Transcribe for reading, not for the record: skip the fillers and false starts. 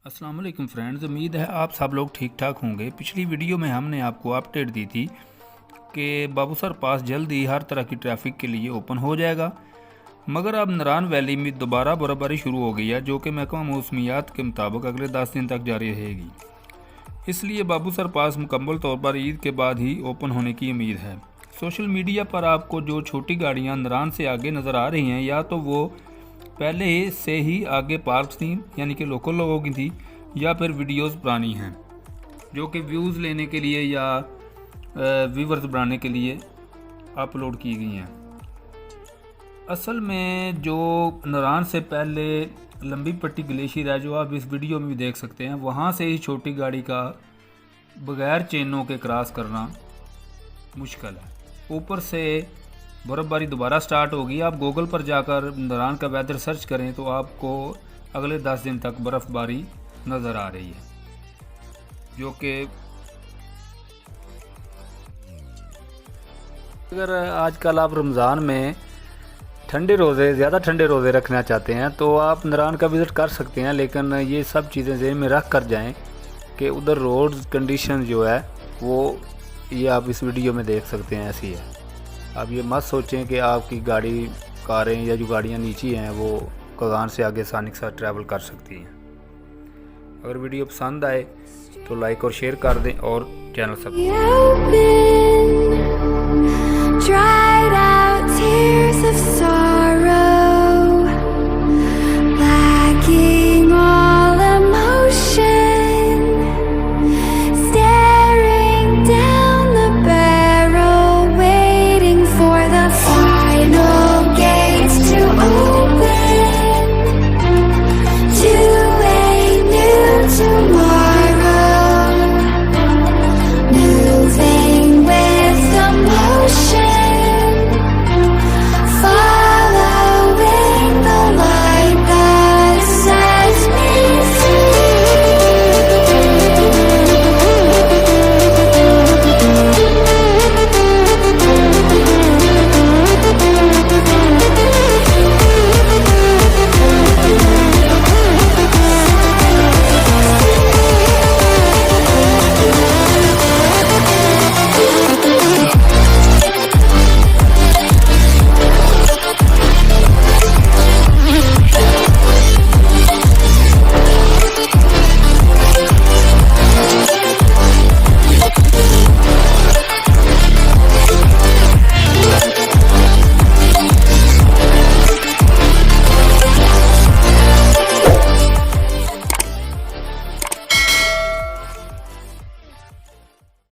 अस्सलाम वालेकुम फ्रेंड्स, उम्मीद है आप सब लोग ठीक ठाक होंगे। पिछली वीडियो में हमने आपको अपडेट दी थी कि बाबूसर पास जल्द ही हर तरह की ट्रैफिक के लिए ओपन हो जाएगा, मगर अब नरान वैली में दोबारा बर्फबारी शुरू हो गई है, जो कि महकमा मौसमियात के मुताबिक अगले 10 दिन तक जारी रहेगी। इसलिए बाबूसर पास मुकम्मल तौर पर ईद के बाद ही ओपन होने की उम्मीद है। सोशल मीडिया पर आपको जो छोटी गाड़ियाँ नरान से आगे नज़र आ रही हैं, या तो वो पहले से ही आगे पार्क थी, यानी कि लोकल लोगों की थी, या फिर वीडियोस पुरानी हैं जो कि व्यूज़ लेने के लिए या व्यूवर्स बढ़ाने के लिए अपलोड की गई हैं। असल में जो नरान से पहले लंबी पट्टी ग्लेशियर है, जो आप इस वीडियो में भी देख सकते हैं, वहाँ से ही छोटी गाड़ी का बगैर चेनों के क्रॉस करना मुश्किल है। ऊपर से बर्फ़बारी दोबारा स्टार्ट होगी। आप गूगल पर जाकर नरान का वेदर सर्च करें तो आपको अगले 10 दिन तक बर्फ़बारी नज़र आ रही है, जो कि अगर आजकल आप रमज़ान में ज़्यादा ठंडे रोज़े रखना चाहते हैं तो आप नरान का विज़िट कर सकते हैं, लेकिन ये सब चीज़ें ज़हन में रख कर जाएँ कि उधर रोड कंडीशन जो है वो ये आप इस वीडियो में देख सकते हैं ऐसी है। आप ये मत सोचें कि आपकी गाड़ी कारें या जो गाड़ियाँ नीची हैं वो कगान से आगे आसानी के साथ ट्रैवल कर सकती हैं। अगर वीडियो पसंद आए तो लाइक और शेयर कर दें और चैनल सब्सक्राइब।